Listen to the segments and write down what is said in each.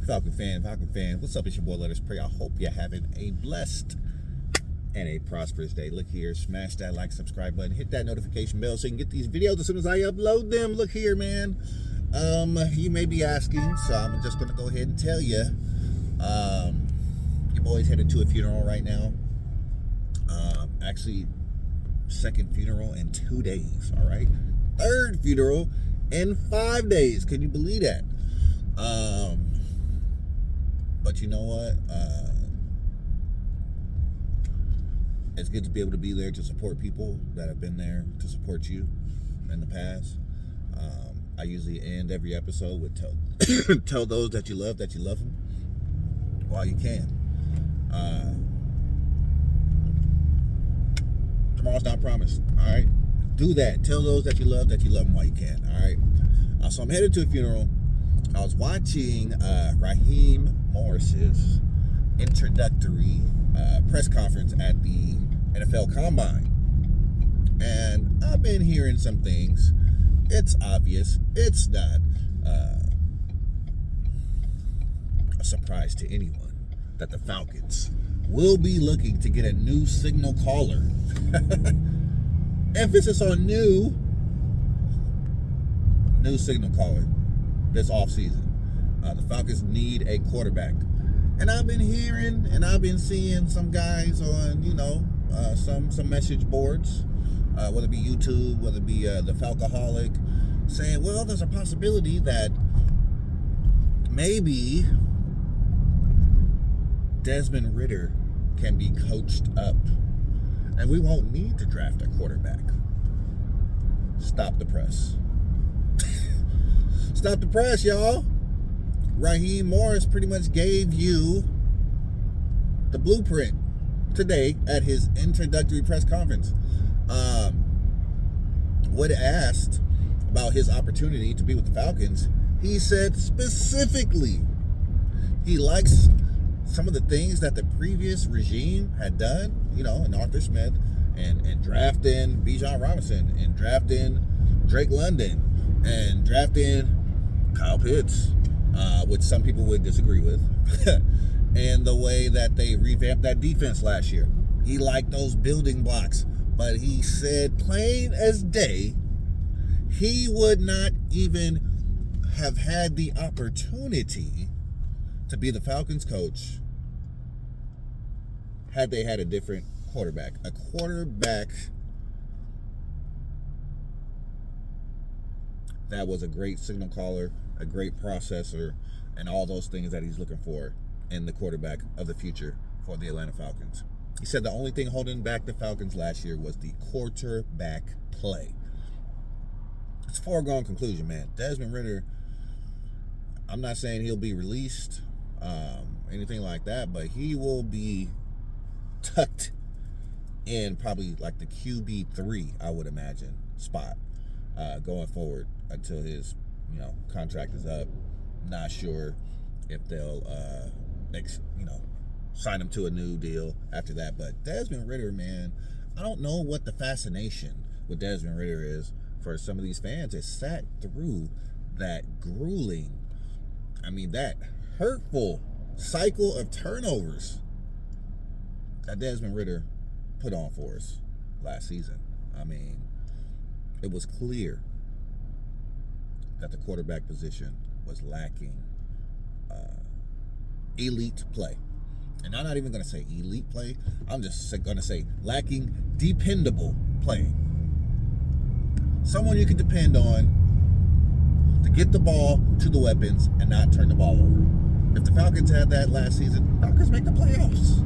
Falcon fan, what's up? It's your boy, Let Us Pray. I hope you're having a blessed and a prosperous day. Look here, smash that like, subscribe button, hit that notification bell so you can get these videos as soon as I upload them. Look here, man. You may be asking, so I'm just gonna go ahead and tell you. Your boy's headed to a funeral right now. Actually, second funeral in 2 days. All right, third funeral in 5 days. Can you believe that? But you know what? It's good to be able to be there to support people that have been there to support you in the past. I usually end every episode with tell those that you love them while you can. Tomorrow's not promised. All right, do that. Tell those that you love them while you can. All right. So I'm headed to a funeral. I was watching Raheem Morris's introductory press conference at the NFL Combine. And I've been hearing some things. It's obvious. It's not a surprise to anyone that the Falcons will be looking to get a new signal caller. Emphasis on new signal caller this offseason. The Falcons need a quarterback. And I've been hearing and I've been seeing some guys on, some message boards, whether it be YouTube, whether it be the Falcoholic, saying, well, there's a possibility that maybe Desmond Ridder can be coached up and we won't need to draft a quarterback. Stop the press. Stop the press, y'all. Raheem Morris pretty much gave you the blueprint today at his introductory press conference. When asked about his opportunity to be with the Falcons, he said specifically he likes some of the things that the previous regime had done, and Arthur Smith, and drafting Bijan Robinson, and drafting Drake London, and drafting Kyle Pitts, which some people would disagree with, and the way that they revamped that defense last year. He liked those building blocks, but he said plain as day, he would not even have had the opportunity to be the Falcons coach had they had a different quarterback. A quarterback that was a great signal caller, a great processor, and all those things that he's looking for in the quarterback of the future for the Atlanta Falcons. He said the only thing holding back the Falcons last year was the quarterback play. It's a foregone conclusion, man. Desmond Ridder, I'm not saying he'll be released, anything like that, but he will be tucked in probably like the QB3, I would imagine, spot going forward until his contract is up. Not sure if they'll sign him to a new deal after that. But Desmond Ridder, man, I don't know what the fascination with Desmond Ridder is for some of these fans that sat through that grueling, that hurtful cycle of turnovers that Desmond Ridder put on for us last season. It was clear that the quarterback position was lacking elite play. And I'm not even going to say elite play. I'm just going to say lacking dependable play. Someone you can depend on to get the ball to the weapons and not turn the ball over. If the Falcons had that last season, Falcons make the playoffs.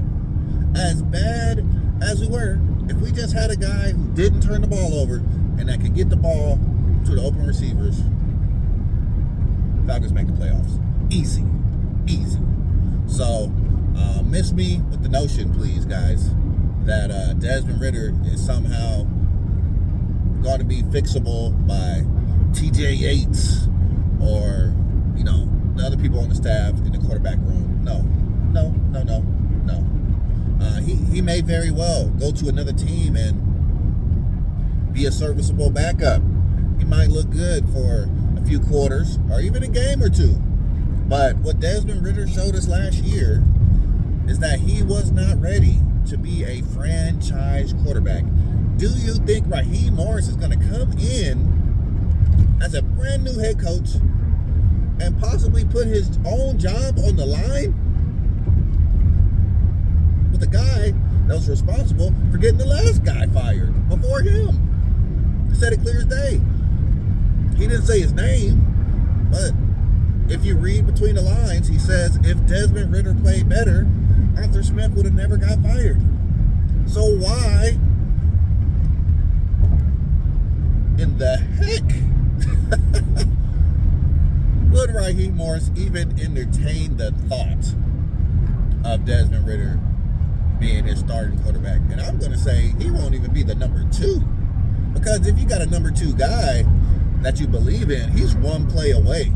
As bad as we were, if we just had a guy who didn't turn the ball over and that could get the ball to the open receivers, Falcons make the playoffs. Easy. So, miss me with the notion, please, guys, that Desmond Ridder is somehow going to be fixable by TJ Yates or, the other people on the staff in the quarterback room. No. He may very well go to another team and be a serviceable backup. He might look good for a few quarters or even a game or two. But what Desmond Ridder showed us last year is that he was not ready to be a franchise quarterback. Do you think Raheem Morris is going to come in as a brand new head coach and possibly put his own job on the line with the guy that was responsible for getting the last guy fired before him? He said it clear as day. He didn't say his name, but if you read between the lines, he says if Desmond Ridder played better, Arthur Smith would have never got fired. So why in the heck would Raheem Morris even entertain the thought of Desmond Ridder being his starting quarterback? And I'm going to say he won't even be the number 2. Because if you got a number 2 guy that you believe in, he's one play away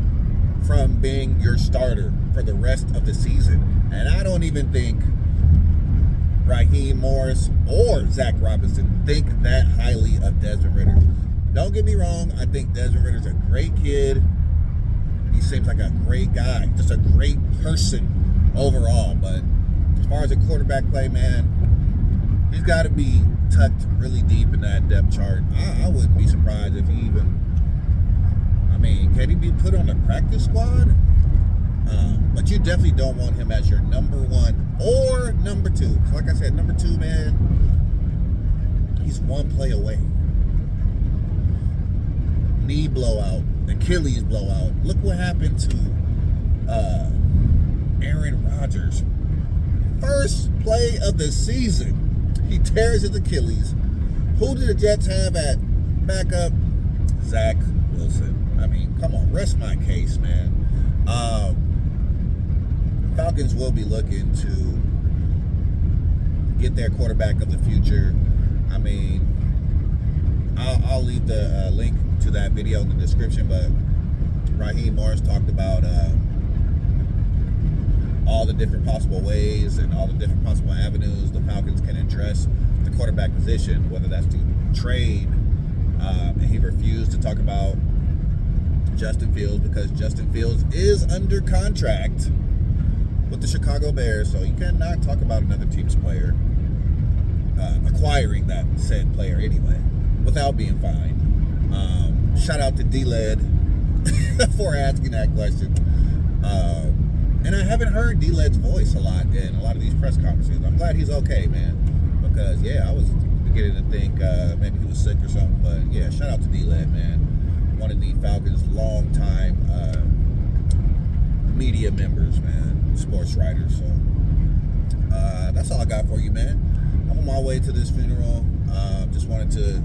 from being your starter for the rest of the season. And I don't even think Raheem Morris or Zach Robinson think that highly of Desmond Ridder. Don't get me wrong, I think Desmond Ridder's a great kid. He seems like a great guy, just a great person overall. But as far as a quarterback play, man, he's got to be tucked really deep in that depth chart. I wouldn't be surprised if he even, can he be put on the practice squad? But you definitely don't want him as your number 1 or number 2. Like I said, number 2, man, he's one play away. Knee blowout, Achilles blowout. Look what happened to Aaron Rodgers. First play of the season, he tears his Achilles. Who did the Jets have at backup? Zach Wilson. Come on, rest my case, man. Falcons will be looking to get their quarterback of the future. I'll leave the link to that video in the description, but Raheem Morris talked about all the different possible ways and all the different possible avenues the Falcons can address the quarterback position, whether that's to trade, and he refused to talk about Justin Fields because Justin Fields is under contract with the Chicago Bears, so you cannot talk about another team's player acquiring that said player anyway without being fined. Shout out to D-Led for asking that question. And I haven't heard D-Led's voice a lot in a lot of these press conferences. I'm glad he's okay, man, because I was beginning to think maybe he was sick or something. But yeah, shout out to D-Led, man. One of the Falcons' long-time media members, man, sports writers. So that's all I got for you, man. I'm on my way to this funeral. Just wanted to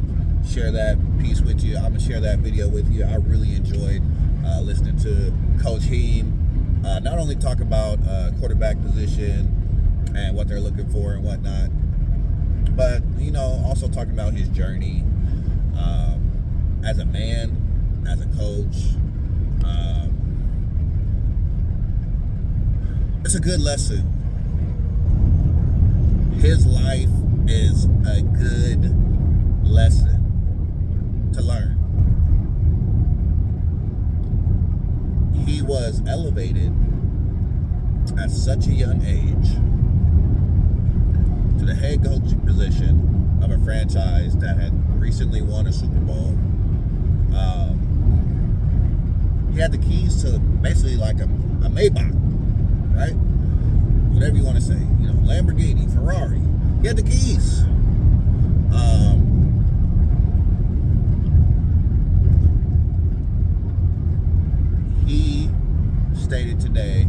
share that piece with you. I'm gonna share that video with you. I really enjoyed listening to Coach Heem not only talk about quarterback position and what they're looking for and whatnot, but also talking about his journey as a man, as a coach. It's a good lesson. His life is a good lesson to learn. He was elevated at such a young age to the head coaching position of a franchise that had recently won a Super Bowl. He had the keys to basically like a Maybach, right? Whatever you want to say, Lamborghini, Ferrari. He had the keys. He stated today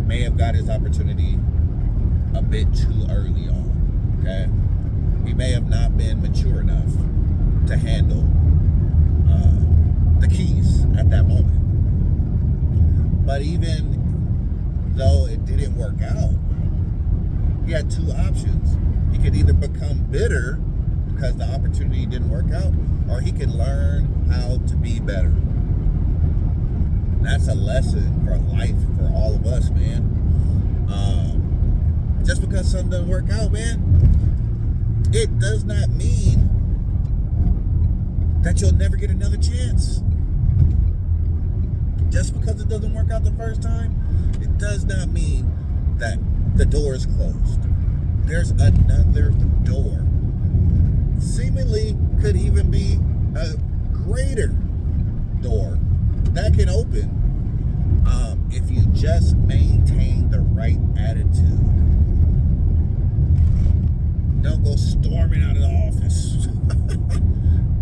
may have got his opportunity a bit too early on, okay? He may have not been mature enough to handle the keys at that moment. But even though it didn't work out, he had 2 options. He could either become bitter because the opportunity didn't work out, or he could learn how to be better. That's a lesson for life for all of us, man. Just because something doesn't work out, man, it does not mean that you'll never get another chance. Just because it doesn't work out the first time, it does not mean that the door is closed. There's another door. Seemingly could even be a greater door that can open if you just maintain the right attitude. Don't go storming out of the office,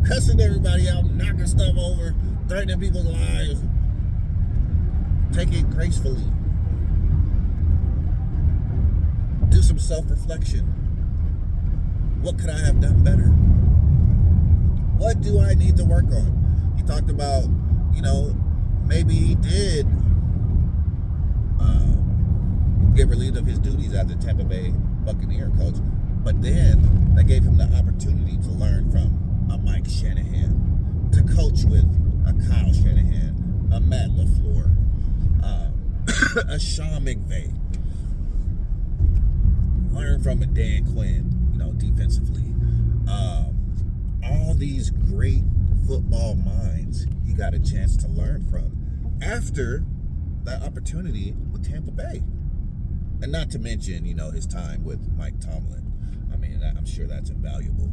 cussing everybody out, knocking stuff over, threatening people's lives. Take it gracefully. Do some self-reflection. What could I have done better? What do I need to work on? He talked about, maybe he did get relieved of his duties as the Tampa Bay Buccaneer coach, but then they gave him the opportunity to learn from a Mike Shanahan, to coach with a Kyle Shanahan, a Matt LaFleur, a Sean McVay. Learn from a Dan Quinn, defensively. All these great football minds he got a chance to learn from after that opportunity with Tampa Bay. And not to mention, his time with Mike Tomlin. I mean, I'm sure that's invaluable.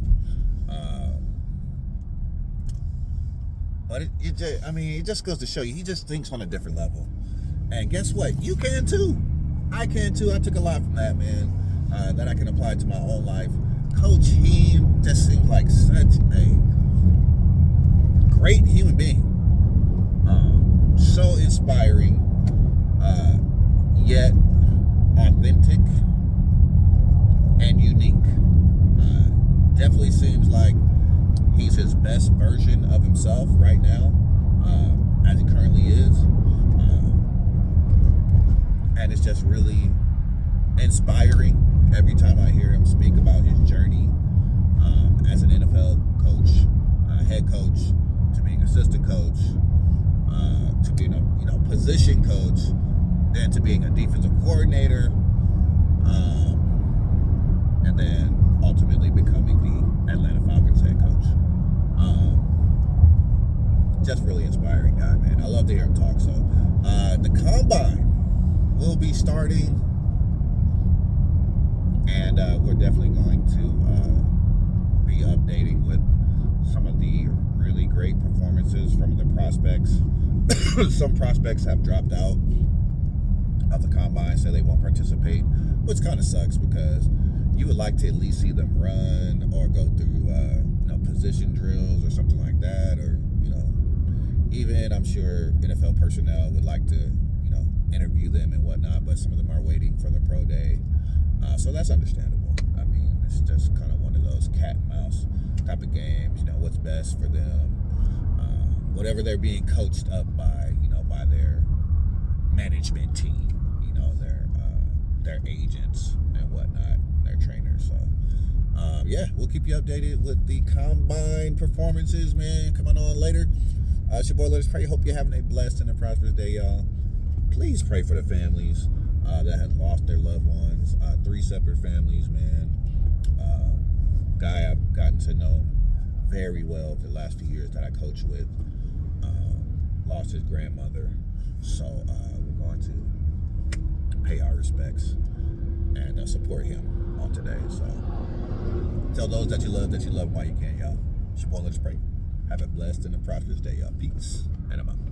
But it just goes to show you, he just thinks on a different level. And guess what? You can too. I can too. I took a lot from that, man, that I can apply to my own life. Coach Heem just seems like such a great human being. So inspiring, yet authentic and unique. Definitely seems like he's his best version of himself right now, as he currently is. And it's just really inspiring every time I hear him speak about his journey as an NFL coach, head coach, to being assistant coach, to being a position coach, then to being a defensive coordinator, and then ultimately becoming the Atlanta Falcons head coach. Just really inspiring guy, man. I love to hear him talk. So the combine will be starting, and we're definitely going to be updating with some of the really great performances from the prospects. Some prospects have dropped out of the combine, so they won't participate, which kind of sucks because you would like to at least see them run or go through position drills or something like that, or even I'm sure NFL personnel would like to interview them and whatnot, but some of them are waiting for the pro day, so that's understandable. I mean, it's just kind of one of those cat and mouse type of games. What's best for them, whatever they're being coached up by by their management team, their agents and whatnot, their trainers. So we'll keep you updated with the combine performances, man, coming on later. It's your boy, Let Us Pray. Hope you're having a blessed and a prosperous day, y'all. Please pray for the families that had lost their loved ones. 3 separate families, man. Guy I've gotten to know very well the last few years that I coached with lost his grandmother. So we're going to pay our respects and support him on today. So tell those that you love while you can, y'all. It's your boy, Let Us Pray. Have a blessed and a prosperous day, y'all. Peace, and I'm out.